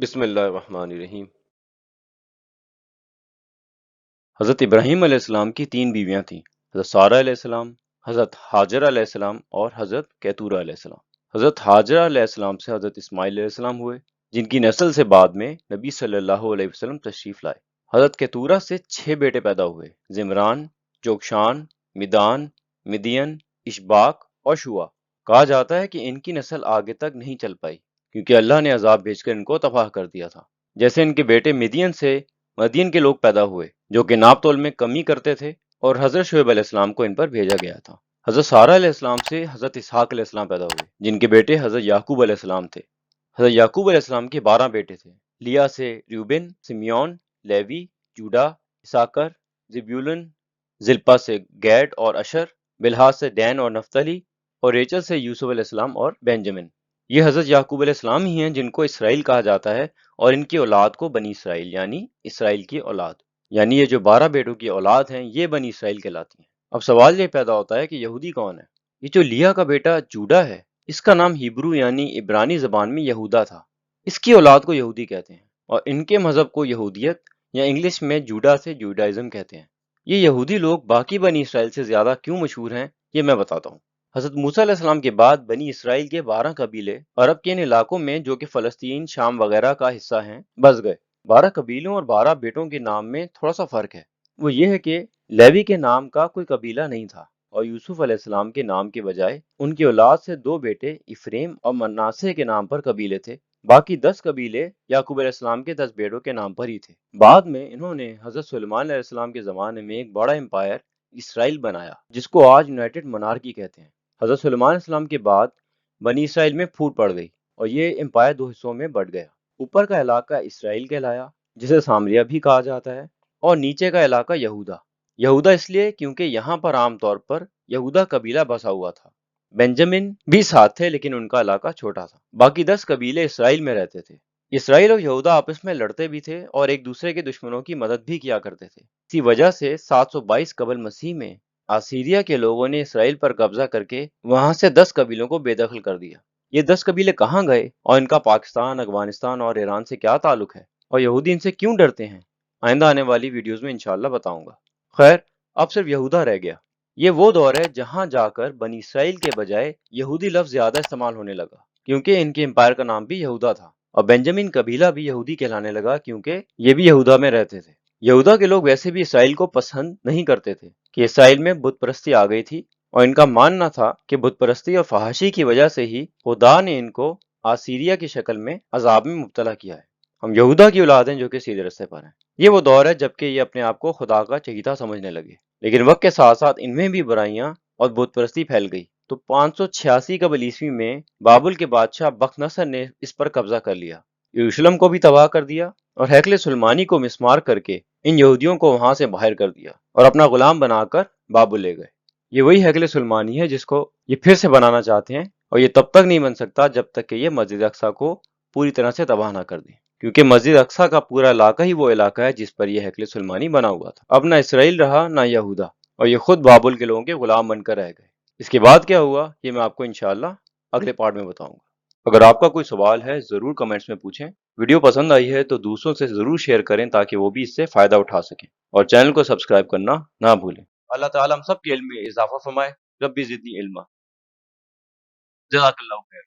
بسم اللہ الرحمن الرحیم۔ حضرت ابراہیم علیہ السلام کی تین بیویاں تھیں، حضرت سارہ علیہ السلام، حضرت ہاجرہ علیہ السلام اور حضرت کیتورہ علیہ السلام۔ حضرت ہاجرہ علیہ السلام سے حضرت اسماعیل علیہ السلام ہوئے، جن کی نسل سے بعد میں نبی صلی اللہ علیہ وسلم تشریف لائے۔ حضرت کیتورہ سے 6 بیٹے پیدا ہوئے، زمران، جوکشان، مدان، مدین، اشباق اور شوا۔ کہا جاتا ہے کہ ان کی نسل آگے تک نہیں چل پائی کیونکہ اللہ نے عذاب بھیج کر ان کو تباہ کر دیا تھا۔ جیسے ان کے بیٹے مدین سے مدین کے لوگ پیدا ہوئے جو کہ ناپ تول میں کمی کرتے تھے، اور حضرت شعیب علیہ السلام کو ان پر بھیجا گیا تھا۔ حضرت سارہ علیہ السلام سے حضرت اسحاق علیہ السلام پیدا ہوئے، جن کے بیٹے حضرت یعقوب علیہ السلام تھے۔ حضرت یعقوب علیہ السلام کے 12 بیٹے تھے۔ لیا سے ریوبن، سمیون، لیوی، جوڈا، اساکر، زبیولن، زلپا سے گیڈ اور اشر، بلہا سے دین اور نفتلی، اور ریچل سے یوسف علیہ السلام اور بینجمن۔ یہ حضرت یعقوب علیہ السلام ہی ہیں جن کو اسرائیل کہا جاتا ہے، اور ان کی اولاد کو بنی اسرائیل یعنی اسرائیل کی اولاد، یعنی یہ جو 12 بیٹوں کی اولاد ہیں یہ بنی اسرائیل کہلاتی ہیں۔ اب سوال یہ پیدا ہوتا ہے کہ یہودی کون ہے؟ یہ جو لیا کا بیٹا جوڈا ہے، اس کا نام ہیبرو یعنی عبرانی زبان میں یہودا تھا۔ اس کی اولاد کو یہودی کہتے ہیں، اور ان کے مذہب کو یہودیت یا انگلش میں جوڈا سے جوڈائزم کہتے ہیں۔ یہ یہودی لوگ باقی بنی اسرائیل سے زیادہ کیوں مشہور ہیں، یہ میں بتاتا ہوں۔ حضرت موسیٰ علیہ السلام کے بعد بنی اسرائیل کے 12 قبیلے عرب کے ان علاقوں میں جو کہ فلسطین، شام وغیرہ کا حصہ ہیں بس گئے۔ 12 قبیلوں اور 12 بیٹوں کے نام میں تھوڑا سا فرق ہے، وہ یہ ہے کہ لیوی کے نام کا کوئی قبیلہ نہیں تھا، اور یوسف علیہ السلام کے نام کے بجائے ان کی اولاد سے 2 بیٹے افریم اور مناسے کے نام پر قبیلے تھے۔ باقی 10 قبیلے یعقوب علیہ السلام کے 10 بیٹوں کے نام پر ہی تھے۔ بعد میں انہوں نے حضرت سلیمان علیہ السلام کے زمانے میں ایک بڑا امپائر اسرائیل بنایا، جس کو آج یونائٹڈ منارکی کہتے ہیں۔ حضرت سلیمان علیہ السلام کے بعد بنی اسرائیل میں پھوٹ پڑ گئی، اور یہ امپائر 2 حصوں میں بٹ گیا۔ اوپر کا علاقہ اسرائیل کہلایا، جسے سامریا بھی کہا جاتا ہے، اور نیچے کا علاقہ یہودا۔ یہودا اس لیے کیونکہ یہاں پر عام طور پر یہودا قبیلہ بسا ہوا تھا۔ بنجمن بھی ساتھ تھے لیکن ان کا علاقہ چھوٹا تھا۔ باقی 10 قبیلے اسرائیل میں رہتے تھے۔ اسرائیل اور یہودا آپس میں لڑتے بھی تھے اور ایک دوسرے کے دشمنوں کی مدد بھی کیا کرتے تھے۔ اسی وجہ سے 722 قبل مسیح میں آسیریا کے لوگوں نے اسرائیل پر قبضہ کر کے وہاں سے 10 قبیلوں کو بے دخل کر دیا۔ یہ 10 قبیلے کہاں گئے اور ان کا پاکستان، افغانستان اور ایران سے کیا تعلق ہے، اور یہودی ان سے کیوں ڈرتے ہیں، آئندہ آنے والی ویڈیوز میں انشاءاللہ بتاؤں گا۔ خیر، اب صرف یہودا رہ گیا۔ یہ وہ دور ہے جہاں جا کر بنی اسرائیل کے بجائے یہودی لفظ زیادہ استعمال ہونے لگا، کیونکہ ان کے امپائر کا نام بھی یہودا تھا، اور بنجمن قبیلہ بھی یہودی کہلانے لگا کیونکہ یہ بھی یہودا میں رہتے تھے۔ یہودا کے لوگ ویسے بھی اسرائیل کو پسند نہیں کرتے تھے کہ اسرائیل میں بت پرستی آ گئی تھی، اور ان کا ماننا تھا کہ بت پرستی اور فحاشی کی وجہ سے ہی خدا نے ان کو آسیریا کی شکل میں عذاب میں مبتلا کیا ہے۔ ہم یہودا کی اولاد ہیں جو کہ سیدھے رستے پر ہیں۔ یہ وہ دور ہے جبکہ یہ اپنے آپ کو خدا کا چہیتا سمجھنے لگے، لیکن وقت کے ساتھ ساتھ ان میں بھی برائیاں اور بت پرستی پھیل گئی، تو 586 قبل عیسوی میں بابل کے بادشاہ بخت نصر نے اس پر قبضہ کر لیا، یروشلم کو بھی تباہ کر دیا، اور ہیکل سلیمانی کو مسمار کر کے ان یہودیوں کو وہاں سے باہر کر دیا اور اپنا غلام بنا کر بابل لے گئے۔ یہ وہی ہیکل سلیمانی ہے جس کو یہ پھر سے بنانا چاہتے ہیں، اور یہ تب تک نہیں بن سکتا جب تک کہ یہ مسجد اقصیٰ کو پوری طرح سے تباہ نہ کر دیں، کیونکہ مسجد اقصیٰ کا پورا علاقہ ہی وہ علاقہ ہے جس پر یہ ہیکل سلیمانی بنا ہوا تھا۔ اب نہ اسرائیل رہا نہ یہودا، اور یہ خود بابل کے لوگوں کے غلام بن کر رہ گئے۔ اس کے بعد کیا ہوا یہ میں آپ کو انشاءاللہ اگلے پارٹ میں بتاؤں گا۔ اگر آپ کا کوئی سوال ہے ضرور کمنٹس میں پوچھیں۔ ویڈیو پسند آئی ہے تو دوسروں سے ضرور شیئر کریں تاکہ وہ بھی اس سے فائدہ اٹھا سکیں، اور چینل کو سبسکرائب کرنا نہ بھولیں۔ اللہ تعالیٰ ہم سب کے علم میں اضافہ فرمائے۔ ربی زدنی علما۔ جزاک اللہ خیر۔